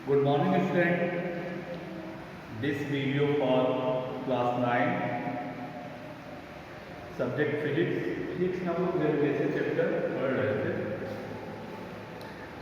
Good morning student. This video for class 9 subject physics. Physics ना वो जैसे chapter पढ़ रहे थे.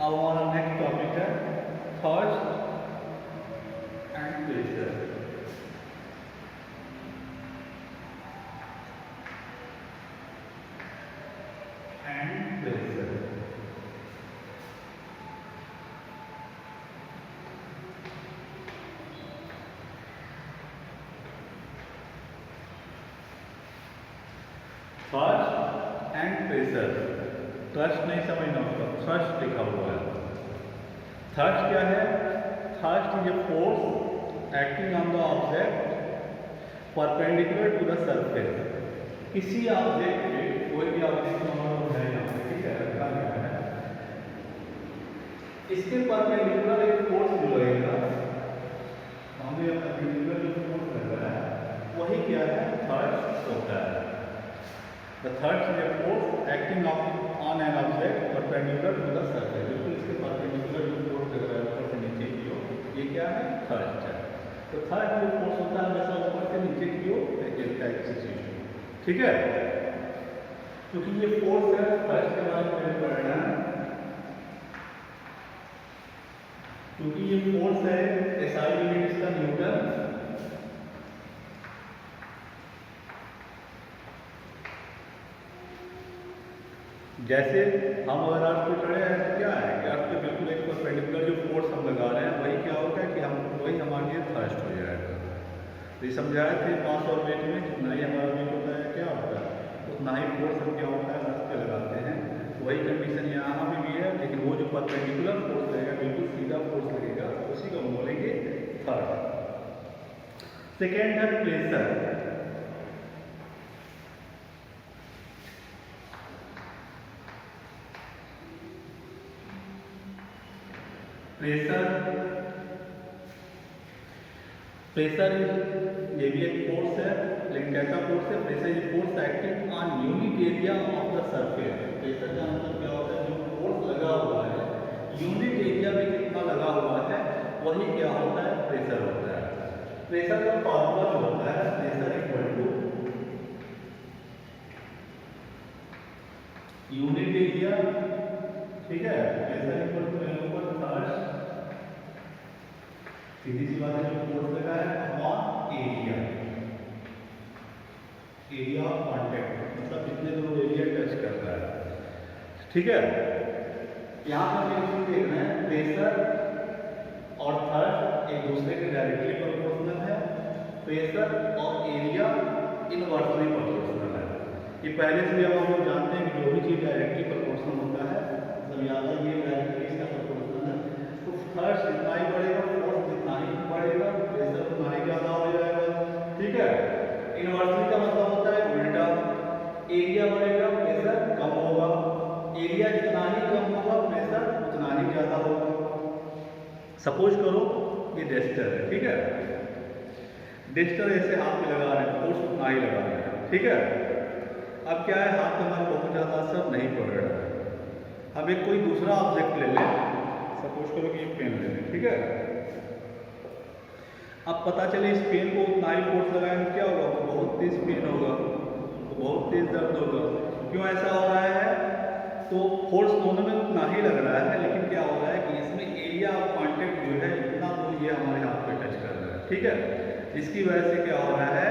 अब हमारा नेक्स्ट टॉपिक है thrust and pressure. Thrust and pressure. Thrust नहीं समझना होगा, थर्स्ट लिखा हुआ है. थर्स्ट क्या है? Thrust is a force acting on the object perpendicular to the surface. किसी ऑब्जेक्ट पे, कोई भी ऑब्जेक्ट हमारा है यहाँ पे, ठीक है, रखा गया है, इसके परपेंडिकुलर एक फोर्स जो रहेगा, हमें परपेंडिकुलर जो फोर्स लग रहा है वही क्या है? थर्स्ट होता है. The third is a force acting on an object perpendicular to the surface. बिल्कुल इसके perpendicular जो force लग रहा है ऊपर से नीचे की ओर, ये क्या है? थर्स्ट है. तो थर्ड जो force होता है हमेशा ऊपर से नीचे की ओर फेंकता है किसी चीज को, ठीक है. क्योंकि ये force है, थर्स्ट के बारे में पढ़ना है. क्योंकि ये force है, SI यूनिट इसका न्यूटन. जैसे हम अगर अर्थ पे खड़े हैं तो क्या है कि अर्थ पे बिल्कुल एक परपेंडिकुलर जो फोर्स हम लगा रहे हैं वही क्या होगा कि हम वही हमारे लिए थर्स्ट हो जाएगा. तो ये समझाए थे मास और वेट में जितना ही हमारा वेट होता है क्या होता है उतना ही फोर्स हम क्या होता है अर्थ पे लगाते हैं. वही कंडीशन यहाँ भी है, लेकिन वो जो परपेंडिकुलर फोर्स लगेगा बिल्कुल सीधा फोर्स लगेगा उसी को हम बोलेंगे थर्ड. सेकेंड है प्रेशर. प्रेशर ये भी एक फोर्स है, लेकिन कैसा फोर्स है? Pressure is force acting on unit area of the surface. Pressure का मतलब क्या होता है? जो फोर्स लगा हुआ है यूनिट एरिया में कितना लगा हुआ है वही क्या होता है? प्रेशर होता है. प्रेशर का फॉर्मूला जो होता है pressure equal to unit area, ठीक है. प्रेशर इक्वल टू सीधी सी बात है, जो फोर्स लगा है upon area, area of contact, मतलब कितने दूर एरिया टच कर रहा है, ठीक है. यहाँ पर एक चीज देखना है, प्रेशर और थर्स्ट एक दूसरे के डायरेक्टली प्रोपोर्शनल है. प्रेशर और एरिया इनवर्सली प्रोपोर्शनल है. ये पहले से भी अब हम लोग जानते हैं कि जो भी चीज डायरेक्टली प्रोपोर्शनल होता है, सब याद है ये डायरेक्टली इसका प्रोपोर्शनल है. तो थर्स्ट जितना ही बढ़ेगा फोर्स जितना ही बढ़ेगा प्रेशर उतना ही ज्यादा हो जाएगा, ठीक है. इनवर्सली का मतलब होता है उल्टा. एरिया बढ़ेगा प्रेशर कम होगा, एरिया जितना ही कम होगा प्रेशर उतना ही ज्यादा होगा. सपोज करो ये डेस्टर है, ठीक है. डेस्टर ऐसे हाथ में लगा रहे हैं, फोर्स उतना ही लगा रहे हैं, ठीक है. अब क्या है, हाथ में हमारा बहुत ज्यादा असर नहीं पड़ रहा है. अब एक कोई दूसरा ऑब्जेक्ट ले लें, सपोज करो कि ये पेन ले लें, ठीक है. अब पता चले इस पेन को उतना ही फोर्स लगाएंगे क्या होगा? बहुत तेज पेन होगा, तो बहुत तेज दर्द होगा. क्यों ऐसा हो रहा है? तो फोर्स दोनों में उतना ही लग रहा है, लेकिन क्या हो रहा है कि इसमें एरिया ऑफ कांटेक्ट जो है इतना दूर ये हमारे हाथ पे टच कर रहा है, ठीक है. इसकी वजह से क्या हो रहा है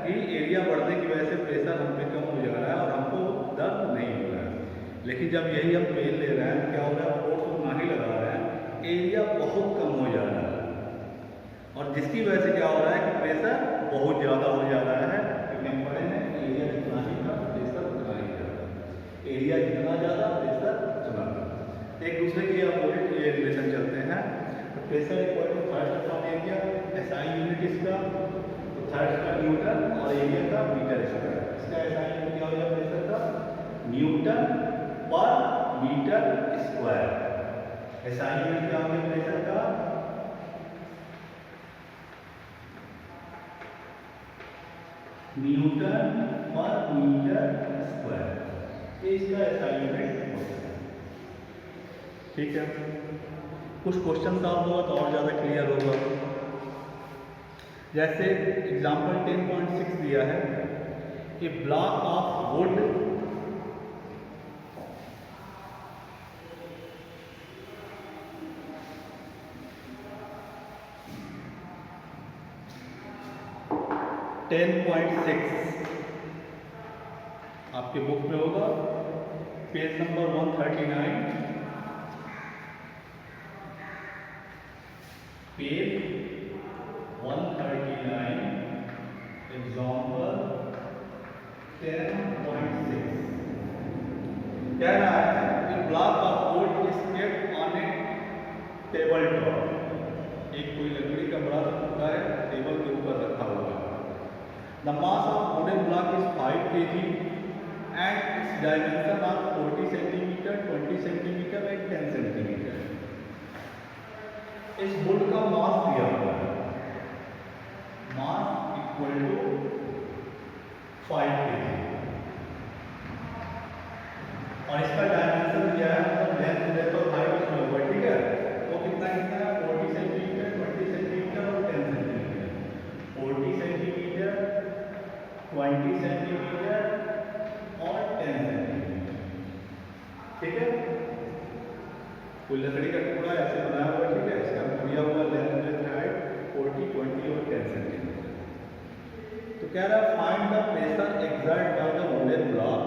कि एरिया बढ़ने की वजह से प्रेशर हम पे कम हो जा रहा है और हमको दर्द नहीं हो रहा है. लेकिन जब यही हम पेन ले रहे हैं क्या हो रहा है? फोर्स उतना ही लगा रहे हैं, एरिया बहुत कम हो जा रहा है, और जिसकी वजह से क्या हो रहा है कि प्रेशर बहुत ज़्यादा हो जा रहा है. क्योंकि हम पढ़े हैं एरिया जितना ही था प्रेशर उतना ही ज़्यादा, एरिया जितना ज़्यादा प्रेशर उतना. एक दूसरे के अपोजिट ये रिलेशन चलते हैं. तो pressure equal to thrust upon area, SI unit इसका, तो थर्स्ट का न्यूटन और एरिया का मीटर स्क्वायर. इसका SI यूनिट क्या हो गया प्रेशर का? न्यूटन पर मीटर स्क्वायर. SI यूनिट क्या हो गया प्रेशर का? न्यूटन पर मीटर स्क्वायर. ये इसका SI यूनिट होता है, ठीक है. कुछ क्वेश्चन सॉल्व होगा तो और ज़्यादा क्लियर होगा। जैसे एग्जाम्पल 10.6 दिया है कि ब्लॉक ऑफ वुड आपके बुक में होगा पेज नंबर 139, पेज 139, एग्जाम्पल 10.6 कह रहा है कि block of would is kept on A table top. एक कोई लकड़ी का बड़ा टुकड़ा है, टेबल के ऊपर रखा हुआ है। The mass of wooden block is 5 kg and its dimension are 40 cm, 20 cm and 10 cm। इस वुड का मास दिया हुआ है, मास इक्वल टू 5 kg और इसका डायमेंशन दिया है, मतलब लेंथ तो हाइट इसमें होगा, ठीक है। वो कितना कितना है, 40 सेंटीमीटर, 20 सेंटीमीटर और 10 सेंटीमीटर। 40 सेंटीमीटर, 20 सेंटीमीटर और 10 सेंटीमीटर, ठीक है। कोई लकड़ी का टुकड़ा ऐसे बनाया हुआ है, ठीक है। इसका दिया हुआ लेंथ हाइट 40, 20 और 10 सेंटीमीटर। तो कह रहा है find the pressure exert by the wooden block.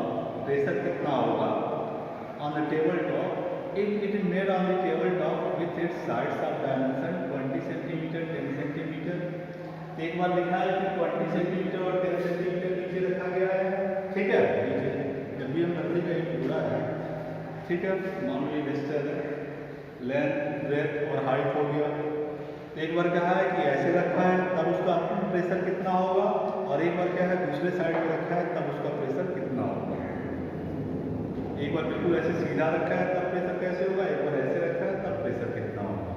Pressure कितना होगा on the table top if it is made on the table top with its sides of dimension 20 centimetre, 10 centimetre. एक बार लिखा है कि 20 सेंटीमीटर और 10 सेंटीमीटर नीचे रखा गया है, ठीक है। नीचे जब भी हम लकड़ी का एक टुकड़ा है, ठीक है, मान लो ये वेस्टर है, लेंथ ब्रेथ और हाइट हो गया। एक बार कहा है कि ऐसे रखा है तब उसका प्रेशर कितना होगा, और एक बार क्या है दूसरे साइड में रखा है तब उसका प्रेशर कितना होगा। एक बार बिल्कुल ऐसे सीधा रखा है तब प्रेशर कैसे होगा, एक बार ऐसे रखा है तब प्रेशर कितना होगा।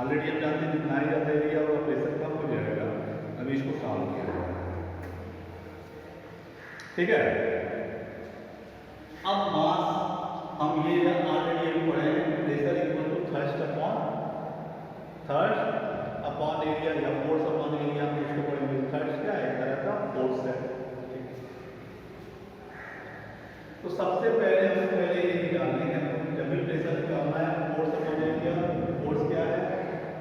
ऑलरेडी हम जानते हैं जितना ही ज़्यादा एरिया होगा प्रेशर कम हो जाएगा। अभी इसको सॉल्व किया जाएगा, ठीक है। अब मास हम ये ऑलरेडी पढ़े हैं, pressure equal to thrust upon area या फोर्स अपॉन एरिया, हम इसको पढ़ेंगे। थ्रस्ट क्या है, एक तरह का फोर्स है। तो सबसे पहले ये निकालने हैं, जब भी प्रेशर निकालना है फोर्स अपॉन एरिया। फोर्स क्या है,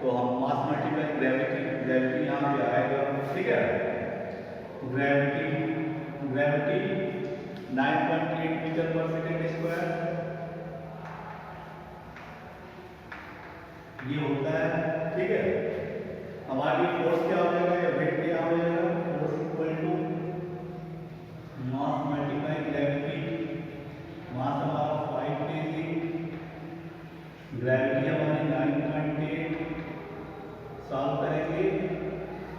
तो हम मास मल्टीप्लाई ग्रेविटी यहाँ पे आएगा, ठीक है। ग्रेविटी 9.8 मीटर पर सेकेंड स्क्वायर ये होता है, ठीक है। हमारी फोर्स क्या हो जाएगा या वेट क्या हो जाएगा, force equal to mass multiply gravity. Mass हमारा 5 kg, ग्रेविटी हमारी 9.8, सॉल्व करेंगे,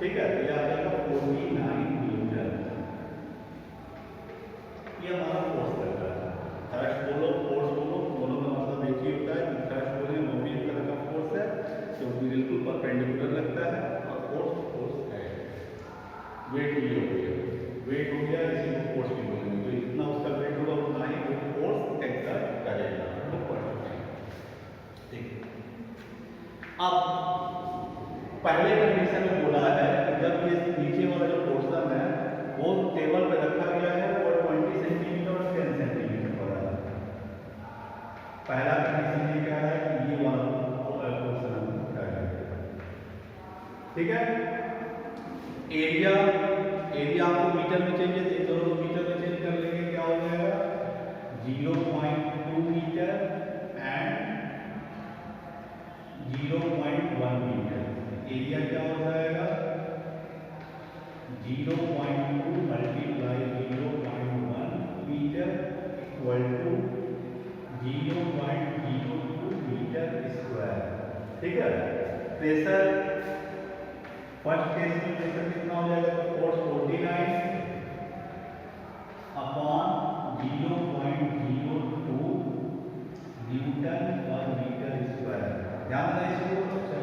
ठीक है। ये आ जाएगा 49 मीटर। ये हमारा फोर्स लग रहा है। थ्रस्ट बोलो फोर्स बोलो, दोनों का मतलब एक ही होता है। थ्रस्ट बोले वो भी एक तरह का फोर्स है, तो बिल्कुल परपेंडिकुलर लगता है, और फोर्स है। वेट ये हो गया, वेट हो गया, इसी को फोर्स भी बोलेंगे। तो जितना उसका वेट होगा उतना ही वो फोर्स एक्सर्ट करेगा, वो पढ़ चुके हैं, ठीक। अब पहले कंडीशन में बोला है कि जब ये नीचे वाला जो पोर्शन है वो टेबल पे रखा गया है और 20 सेंटीमीटर और 10 सेंटीमीटर पर है। पहला कंडीशन ये कह रहा है कि ये वाला पोर्शन हम रखा है, ठीक है। एरिया आपको मीटर में चाहिए, तो दोनों मीटर में चेंज कर लेंगे, क्या हो जाएगा 0.2 मीटर एंड 0.1 मीटर। एरिया क्या हो जाएगा 0.2 multiply 0.1 metre equal to 0.02 metre square, ठीक है। प्रेशर फर्स्ट केस में प्रेशर कितना हो जाएगा, तो फोर्स 49 अपॉन 0.02 न्यूटन पर मीटर स्क्वायर। ध्यान दें इसको,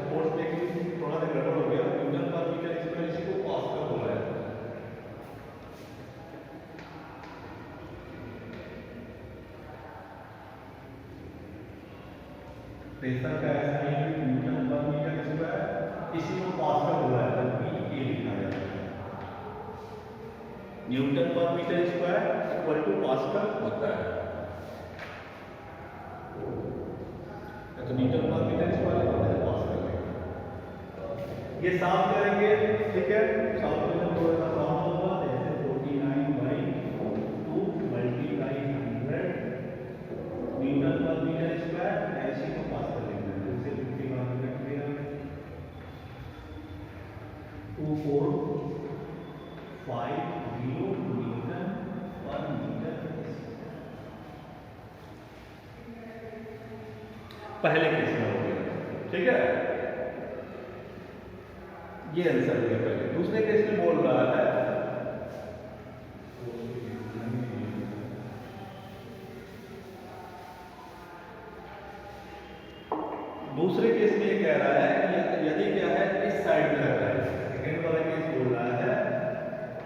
फोर्स देखिए थोड़ा सा गड़बड़ हो गया, न्यूटन पर मीटर स्क्वायर, इसी को पास्कल बोला है। प्रेशर का ऐसा है कि न्यूटन पर मीटर स्क्वायर, इसी को पास्कल बोला जाता है, पीए लिखा जाता है। न्यूटन पर metre square equal to pascal होता है। तो न्यूटन पर मीटर स्क्वायर होता है पास्कल। ये साफ करेंगे, ठीक है, साफ करने थोड़ा सा आसान होगा। जैसे 49/2 मल्टीप्लाई 100 न्यूटन पर मीटर स्क्वायर, ऐसे को पास्कल लिखना है। जैसे 51 रख दिया, 2450 न्यूटन पर मीटर स्क्वायर। पहले केस में हो गया, ठीक है, ये आंसर दिया पहले। दूसरे केस में बोल रहा है दूसरे केस में ये कह रहा है कि यदि क्या है इस साइड में लग रहा है। सेकेंड वाला केस बोल रहा है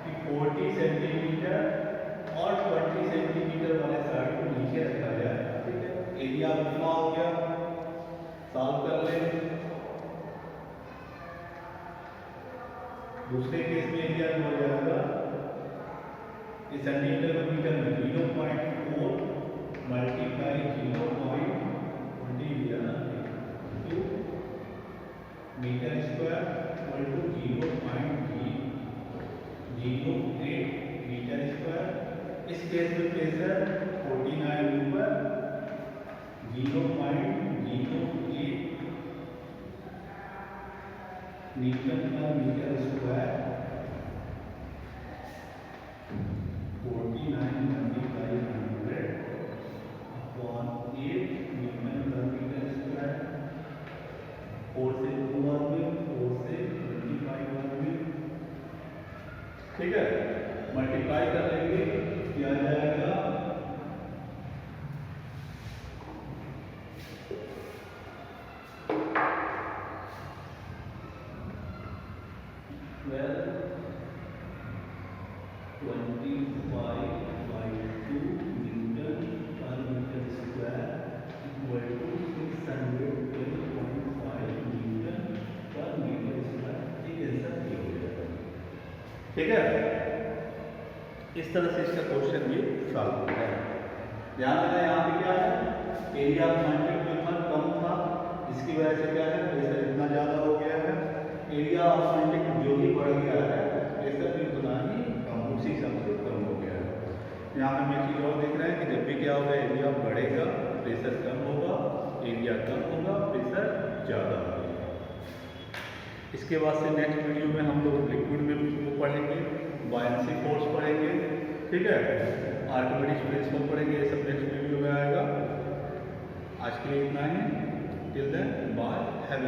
कि 40 सेंटीमीटर और 20 सेंटीमीटर वाले साइड को नीचे रखा जाए, ठीक है। एरिया कितना हो गया, सॉल्व कर ले। दूसरे केस में एरिया हो जाएगा इस सेंटीमीटर को मीटर में 0.4 मल्टीप्लाई 0.20 दिया ना, two metre square equal to 0.008 metre square. इस केस में प्रेशर 49 ऊपर 0.08 न्यूटन पर metre square, 49 multiply 100 upon 8 newton पर मीटर स्क्वायर। 4 से 2 बार में, 4 से 25 बार में, ठीक है। मल्टीप्लाई कर लेंगे, क्या जाएगा, ठीक है। इस तरह से इसका क्वेश्चन भी सॉल्व होता है। ध्यान देना, यहाँ पे क्या है, एरिया ऑफ मॉनिटर कीमत कम था, इसकी वजह से क्या है, प्रेशर इतना ज़्यादा हो गया है। एरिया ऑफ मॉनिटर जो भी बढ़ गया है, प्रेशर भी उतना ही कम, उसी हिसाब से कम हो गया है। यहाँ पे हमें चीज़ और देख रहे हैं कि जब भी क्या होगा, एरिया बढ़ेगा प्रेशर कम होगा, एरिया कम होगा प्रेशर ज़्यादा होगा। इसके बाद से नेक्स्ट वीडियो में हम लोग लिक्विड में पढ़ेंगे, बायनेंसी फोर्स पढ़ेंगे, ठीक है, आर्किमिडीज प्रिंसिपल पढ़ेंगे, ये सब नेक्स्ट वीडियो में आएगा। आज के लिए इतना ही, टिल देन बाय, हैव